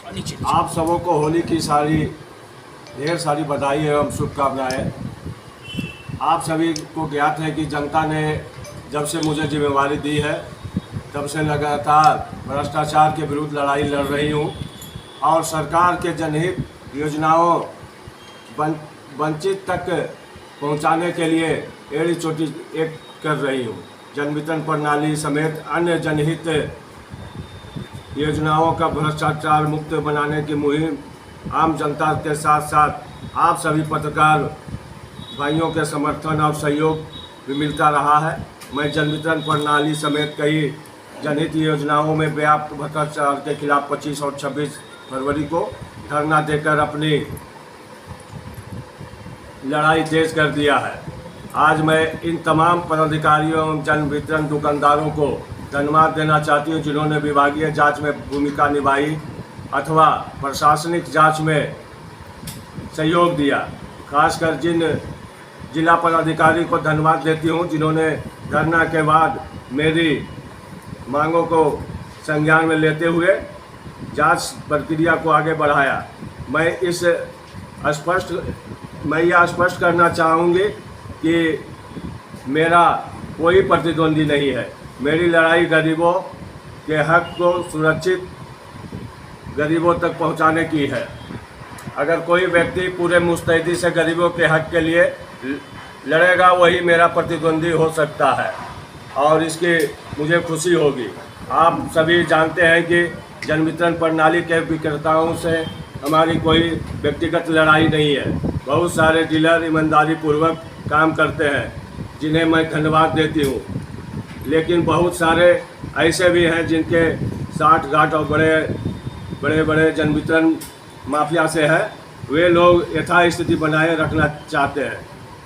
आप सबों को होली की ढेर सारी बधाई एवं शुभकामनाएं। आप सभी को ज्ञात है कि जनता ने जब से मुझे जिम्मेवारी दी है तब से लगातार भ्रष्टाचार के विरुद्ध लड़ाई लड़ रही हूं और सरकार के जनहित योजनाओं वंचित तक पहुंचाने के लिए एड़ी चोटी एक कर रही हूं। जन वितरण प्रणाली समेत अन्य जनहित योजनाओं का भ्रष्टाचार मुक्त बनाने की मुहिम आम जनता के साथ साथ आप सभी पत्रकार भाइयों के समर्थन और सहयोग भी मिलता रहा है। मैं जन वितरण प्रणाली समेत कई जनहित योजनाओं में व्याप्त भ्रष्टाचार के खिलाफ 25 और 26 फरवरी को धरना देकर अपनी लड़ाई तेज कर दिया है। आज मैं इन तमाम पदाधिकारियों एवं जन वितरण दुकानदारों को धन्यवाद देना चाहती हूँ जिन्होंने विभागीय जांच में भूमिका निभाई अथवा प्रशासनिक जांच में सहयोग दिया। खासकर जिन जिला पदाधिकारी को धन्यवाद देती हूँ जिन्होंने धरना के बाद मेरी मांगों को संज्ञान में लेते हुए जांच प्रक्रिया को आगे बढ़ाया। मैं यह स्पष्ट करना चाहूँगी कि मेरा कोई प्रतिद्वंदी नहीं है। मेरी लड़ाई गरीबों के हक को सुरक्षित गरीबों तक पहुंचाने की है। अगर कोई व्यक्ति पूरे मुस्तैदी से गरीबों के हक के लिए लड़ेगा वही मेरा प्रतिद्वंदी हो सकता है और इसकी मुझे खुशी होगी। आप सभी जानते हैं कि जन वितरण प्रणाली के विक्रेताओं से हमारी कोई व्यक्तिगत लड़ाई नहीं है। बहुत सारे डीलर ईमानदारी पूर्वक काम करते हैं जिन्हें मैं धन्यवाद देती हूँ, लेकिन बहुत सारे ऐसे भी हैं जिनके साठ गांठ और बड़े जन वितरण माफिया से है। वे लोग यथास्थिति बनाए रखना चाहते हैं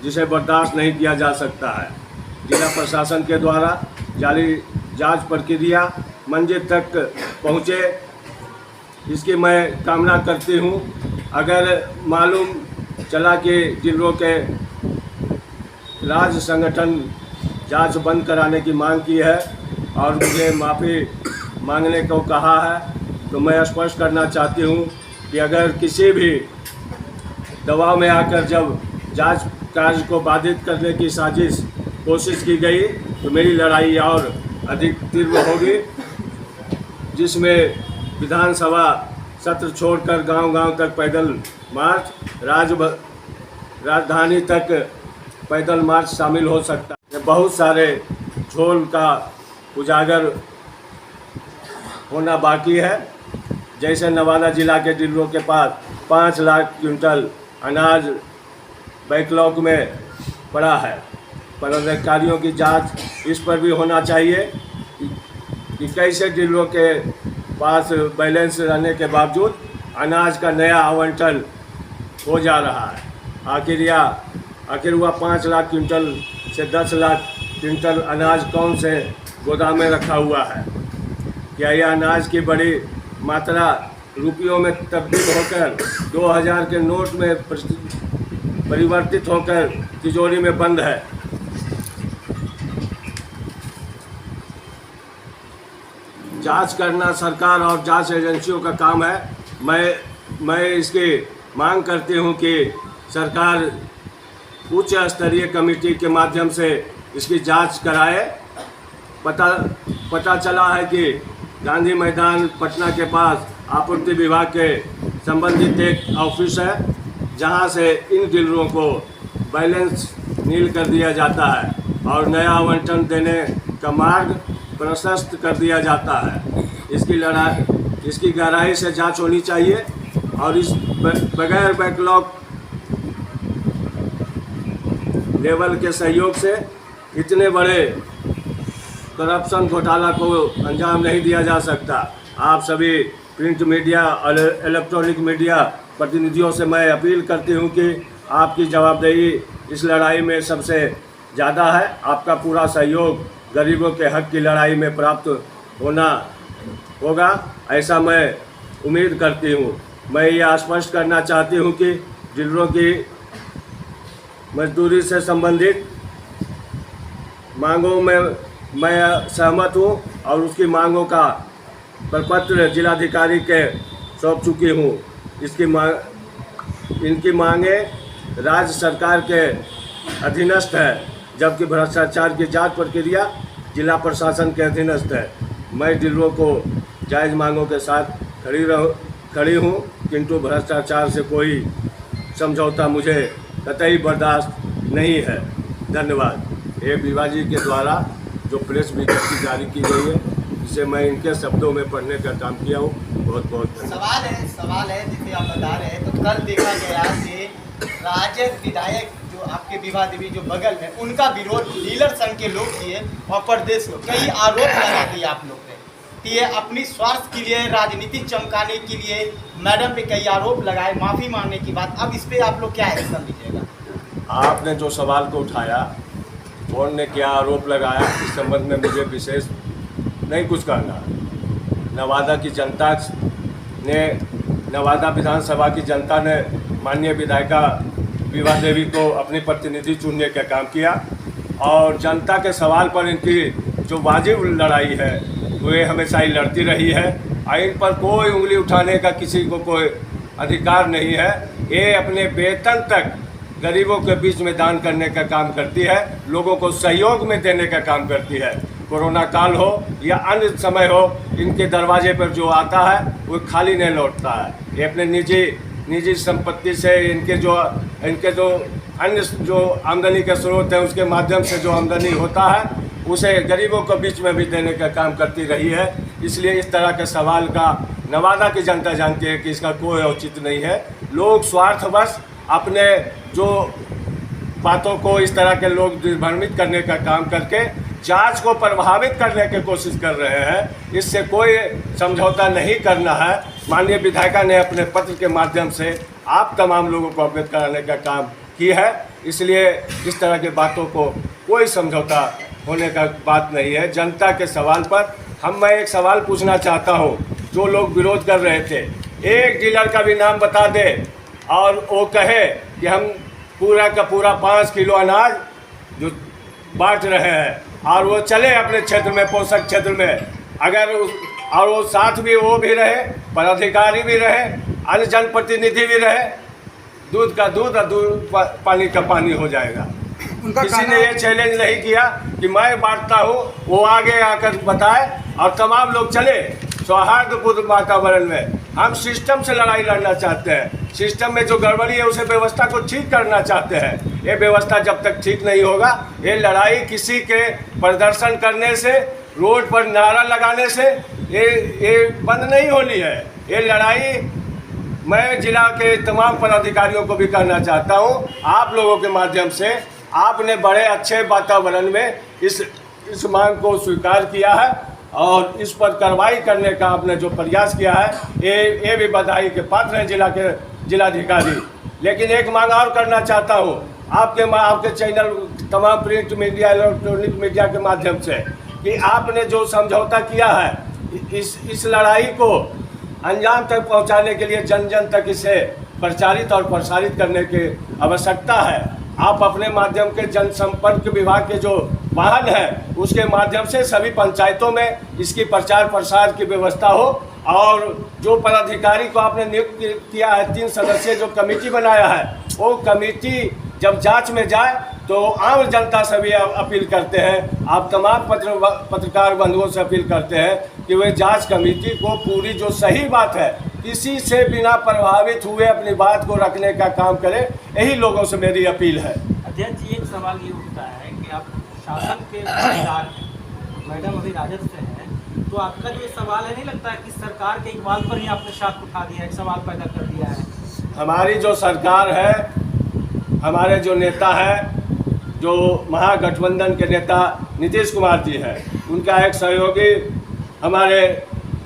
जिसे बर्दाश्त नहीं किया जा सकता है। जिला प्रशासन के द्वारा जारी जांच प्रक्रिया मंजिल तक पहुँचे इसकी मैं कामना करती हूँ। अगर मालूम चला कि जिलों के राज्य संगठन जांच बंद कराने की मांग की है और मुझे माफ़ी मांगने को कहा है तो मैं स्पष्ट करना चाहती हूँ कि अगर किसी भी दबाव में आकर जब जांच कार्य को बाधित करने की कोशिश की गई तो मेरी लड़ाई और अधिक तीव्र होगी, जिसमें विधानसभा सत्र छोड़कर गांव-गांव तक पैदल मार्च, राजधानी तक पैदल मार्च शामिल हो सकता है। बहुत सारे झोल का उजागर होना बाकी है। जैसे नवादा जिला के डीलरों के पास 5 लाख क्विंटल अनाज बैकलॉग में पड़ा है। पदाधिकारियों की जांच इस पर भी होना चाहिए कि कैसे डीलरों के पास बैलेंस रहने के बावजूद अनाज का नया आवंटन हो जा रहा है। आखिर वह 5 लाख क्विंटल से 10 लाख क्विंटल अनाज कौन से गोदाम में रखा हुआ है? क्या यह अनाज की बड़ी मात्रा रुपयों में तब्दील होकर 2000 के नोट में परिवर्तित होकर तिजोरी में बंद है? जांच करना सरकार और जांच एजेंसियों का काम है। मैं इसकी मांग करती हूं कि सरकार उच्च स्तरीय कमेटी के माध्यम से इसकी जांच कराए। पता चला है कि गांधी मैदान पटना के पास आपूर्ति विभाग के संबंधित एक ऑफिस है जहां से इन डीलरों को बैलेंस नील कर दिया जाता है और नया आवंटन देने का मार्ग प्रशस्त कर दिया जाता है। इसकी गहराई से जांच होनी चाहिए और इस बगैर बैकलॉग लेवल के सहयोग से इतने बड़े करप्शन घोटाला को अंजाम नहीं दिया जा सकता। आप सभी प्रिंट मीडिया और इलेक्ट्रॉनिक मीडिया प्रतिनिधियों से मैं अपील करती हूं कि आपकी जवाबदेही इस लड़ाई में सबसे ज़्यादा है। आपका पूरा सहयोग गरीबों के हक की लड़ाई में प्राप्त होगा, ऐसा मैं उम्मीद करती हूं। मैं यह स्पष्ट करना चाहती हूं कि डीलरों की मजदूरी से संबंधित मांगों में मैं सहमत हूं और उसकी मांगों का प्रपत्र जिलाधिकारी के सौंप चुकी हूँ। इनकी मांगे राज्य सरकार के अधीनस्थ है, जबकि भ्रष्टाचार की जांच प्रक्रिया जिला प्रशासन के अधीनस्थ है। मैं डीलरों को जायज़ मांगों के साथ खड़ी हूँ, किंतु भ्रष्टाचार से कोई समझौता मुझे कतई बर्दाश्त नहीं है। धन्यवाद। ये विभा जी के द्वारा जो प्रेस विज्ञप्ति जारी की गई है, जिसे मैं इनके शब्दों में पढ़ने का काम किया हूँ। बहुत बहुत धन्यवाद। सवाल है जैसे आप बता रहे हैं, तो कल देखा गया कि राजद विधायक जो आपके विभा देवी जो बगल में, उनका विरोध डीलर संघ के लोग किए और प्रदेश को कई आरोप लगा दिए आप लोग पे कि ये अपनी स्वार्थ के लिए, राजनीति चमकाने के लिए मैडम पे कई आरोप लगाए, माफ़ी मांगने की बात। अब इस पर आप लोग क्या एक्शन लीजिएगा? आपने जो सवाल को उठाया, कौन ने क्या आरोप लगाया, इस संबंध में मुझे विशेष नहीं कुछ कहना। नवादा की जनता ने, नवादा विधानसभा की जनता ने माननीय विधायिका विभा देवी को अपनी प्रतिनिधि चुनने का काम किया और जनता के सवाल पर इनकी जो वाजिब लड़ाई है वे हमेशा ही लड़ती रही है। इन पर कोई उंगली उठाने का किसी को कोई अधिकार नहीं है। ये अपने वेतन तक गरीबों के बीच में दान करने का काम करती है, लोगों को सहयोग में देने का काम करती है। कोरोना काल हो या अन्य समय हो, इनके दरवाजे पर जो आता है वो खाली नहीं लौटता है। ये अपने निजी संपत्ति से इनके जो अन्य जो आमदनी के स्रोत है, उसके माध्यम से जो आमदनी होता है उसे गरीबों के बीच में भी देने का काम करती रही है। इसलिए इस तरह के सवाल का नवादा की जनता जानती है कि इसका कोई औचित्य नहीं है। लोग स्वार्थवश अपने जो बातों को इस तरह के लोग भ्रमित करने का काम करके जांच को प्रभावित करने की कोशिश कर रहे हैं। इससे कोई समझौता नहीं करना है। माननीय विधायिका ने अपने पत्र के माध्यम से आप तमाम लोगों को अवगत कराने का काम की है। इसलिए इस तरह की बातों को कोई समझौता होने का बात नहीं है। जनता के सवाल पर मैं एक सवाल पूछना चाहता हूँ। जो लोग विरोध कर रहे थे, एक डीलर का भी नाम बता दे और वो कहे कि हम पूरा का पूरा 5 किलो अनाज जो बांट रहे हैं और वो चले अपने क्षेत्र में, पोषक क्षेत्र में, अगर और वो साथ भी वो भी रहे, पदाधिकारी भी रहे, अन्य जनप्रतिनिधि भी रहे, दूध का दूध और दूध पानी का पानी हो जाएगा। किसी ने ये चैलेंज नहीं किया कि मैं बांटता हूँ, वो आगे आकर बताए और तमाम लोग चले सौहार्दपूर्ण वातावरण में। हम सिस्टम से लड़ाई लड़ना चाहते हैं, सिस्टम में जो गड़बड़ी है उसे व्यवस्था को ठीक करना चाहते हैं। ये व्यवस्था जब तक ठीक नहीं होगा, ये लड़ाई किसी के प्रदर्शन करने से, रोड पर नारा लगाने से ये बंद नहीं होनी है। ये लड़ाई मैं जिला के तमाम पदाधिकारियों को भी कहना चाहता हूँ, आप लोगों के माध्यम से आपने बड़े अच्छे वातावरण में इस मांग को स्वीकार किया है और इस पर कार्रवाई करने का आपने जो प्रयास किया है, ये भी बधाई के पात्र हैं जिलाधिकारी। लेकिन एक मांग और करना चाहता हूँ आपके चैनल, तमाम प्रिंट मीडिया, इलेक्ट्रॉनिक मीडिया के माध्यम से, कि आपने जो समझौता किया है इस लड़ाई को अंजाम तक पहुँचाने के लिए जन जन तक इसे प्रचारित और प्रसारित करने की आवश्यकता है। आप अपने माध्यम के जनसंपर्क विभाग के जो वाहन है उसके माध्यम से सभी पंचायतों में इसकी प्रचार प्रसार की व्यवस्था हो और जो पदाधिकारी को आपने नियुक्त किया है, 3 सदस्यीय जो कमेटी बनाया है, वो कमेटी जब जांच में जाए तो आम जनता से भी अपील करते हैं, आप तमाम पत्रकार बंधुओं से अपील करते हैं कि वे जांच कमेटी को पूरी जो सही बात है किसी से बिना प्रभावित हुए अपनी बात को रखने का काम करें। यही लोगों से मेरी अपील है। अध्यक्ष जी, एक सवाल ये उठता है कि आप शासन के पत्रकार हैं, मैडम अभी राजद से हैं, तो आपका जो सवाल है, नहीं लगता है कि सरकार के इकबाल पर ही आपने शाख उठा दिया, एक सवाल पैदा कर दिया है? हमारी जो सरकार है, हमारे जो नेता है, जो महागठबंधन के नेता नीतीश कुमार जी हैं, उनका एक सहयोगी हमारे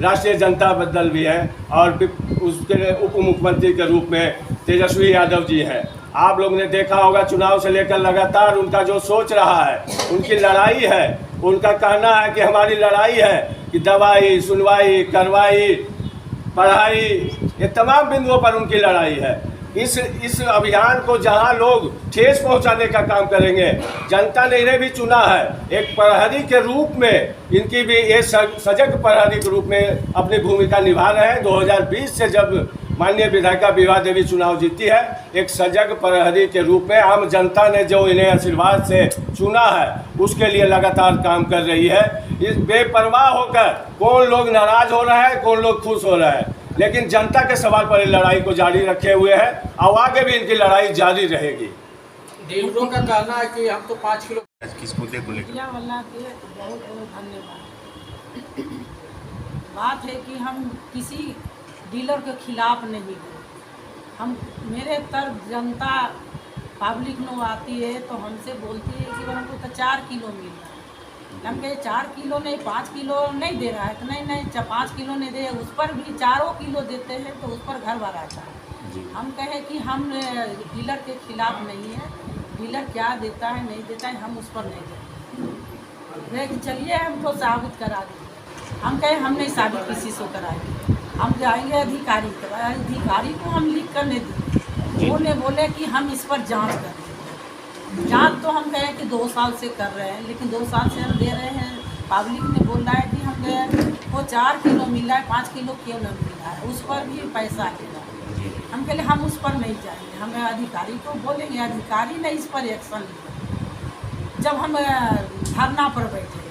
राष्ट्रीय जनता दल भी है और उसके उप मुख्यमंत्री के रूप में तेजस्वी यादव जी हैं। आप लोग ने देखा होगा, चुनाव से लेकर लगातार उनका जो सोच रहा है, उनकी लड़ाई है, उनका कहना है कि हमारी लड़ाई है कि दवाई, सुनवाई, कार्रवाई, पढ़ाई, ये तमाम बिंदुओं पर उनकी लड़ाई है। इस अभियान को जहां लोग ठेस पहुंचाने का काम करेंगे, जनता ने इन्हें भी चुना है एक प्रहरी के रूप में, इनकी भी ये सजग प्रहरी के रूप में अपनी भूमिका निभा रहे हैं। 2020 से जब माननीय विधायिका विभा देवी चुनाव जीती है, एक सजग प्रहरी के रूप में आम जनता ने जो इन्हें आशीर्वाद से चुना है उसके लिए लगातार काम कर रही है। इस बेपरवाह होकर कौन लोग नाराज हो रहे हैं, कौन लोग खुश हो रहे हैं, लेकिन जनता के सवाल पर लड़ाई को जारी रखे हुए हैं और आगे भी इनकी लड़ाई जारी रहेगी। डीलरों का कहना है कि हम तो 5 किलो किस मुद्दे को लेकर मीडिया वाला के बहुत बहुत धन्यवाद। बात है कि हम किसी डीलर के खिलाफ नहीं हैं। हम मेरे तरफ जनता पब्लिक नो आती है तो हमसे बोलती है कि हमको तो 4 किलो मिल रहा है। हम कहे 4 किलो नहीं 5 किलो नहीं दे रहा है, तो नहीं 5 किलो नहीं दे, उस पर भी 4 किलो देते हैं तो उस पर घर भर आता है। हम कहे कि हम डीलर के खिलाफ नहीं है, डीलर क्या देता है नहीं देता है हम उस पर नहीं देते। कि चलिए हमको साबित करा दीजिए। हम कहे हम नहीं साबित किसी से कराएंगे, हम जाएंगे अधिकारी को हम लिख कर नहीं देंगे। वो ने बोले कि हम इस पर जांच करें। जांच तो हम कहे कि 2 साल से कर रहे हैं, लेकिन 2 साल से हम दे रहे हैं। पब्लिक ने बोल रहा है कि हम वो 4 किलो मिल रहा है, 5 किलो क्यों नहीं मिल रहा है, उस पर भी पैसा ले रहा है। हम कहे हम उस पर नहीं जाएंगे, हमें अधिकारी को बोलेंगे, अधिकारी ने इस पर एक्शन लिया। जब हम धरना पर बैठे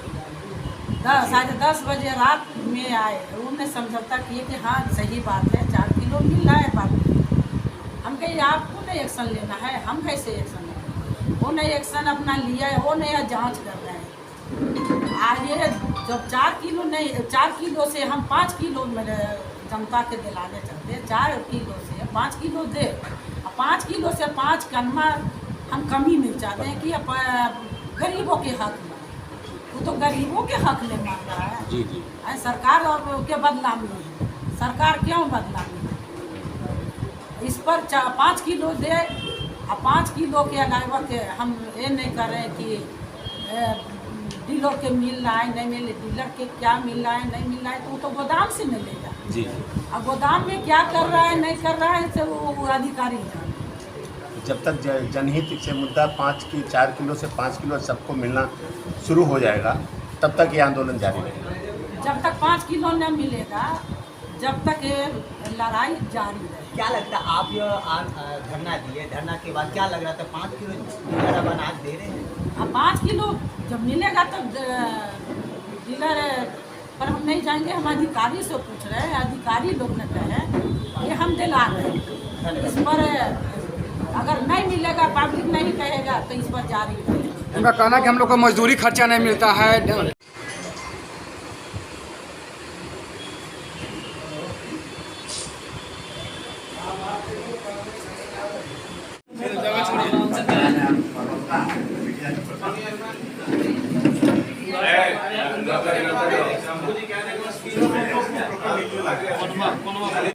10:30 बजे रात में आए, उन्होंने समझौता किए कि हाँ सही बात है 4 किलो मिल रहा है पब्लिक। हम कहे आपको नहीं एक्शन लेना है, हम कैसे एक्शन लेंगे। वो नहीं एक्शन अपना लिया है, वो नया जांच कर रहे हैं। आगे जब 4 किलो नहीं 4 किलो से हम 5 किलो मेरे जनता के दिलाने चाहते हैं। 4 किलो से 5 किलो दे, 5 किलो से 5 कनमा हम कमी नहीं चाहते हैं कि गरीबों के हक में। वो तो गरीबों के हक में मांग रहा है। जी जी सरकार के बदनामी है, सरकार क्यों बदनामी है। इस पर 5 किलो दे और 5 किलो के अलावा के हम ये नहीं कर रहे हैं कि डीलर के मिल रहा है नहीं मिले, डीलर के क्या मिल रहा है नहीं मिल रहा है, तो वो तो गोदाम से मिलेगा। जी और गोदाम में क्या कर रहा है नहीं कर रहा है तो वो अधिकारी जाने। जब तक जनहित से मुद्दा 4 किलो से 5 किलो सबको मिलना शुरू हो जाएगा तब तक ये आंदोलन जारी रहेगा। जब तक 5 किलो न मिलेगा जब तक ये लड़ाई जारी रहेगी। क्या लगता है आप ये धरना दिए, धरना के बाद क्या लग रहा था 5 किलो अब अनाज दे रहे हैं? अब 5 किलो जब मिलेगा तब डीलर पर हम नहीं जाएंगे। हम अधिकारी से पूछ रहे हैं, अधिकारी लोग ने कहे कि हम दिला रहे हैं। इस पर अगर नहीं मिलेगा, पब्लिक नहीं कहेगा तो इस पर जारी रहेगा। उनका कहना कि हम लोग को मजदूरी खर्चा नहीं मिलता है।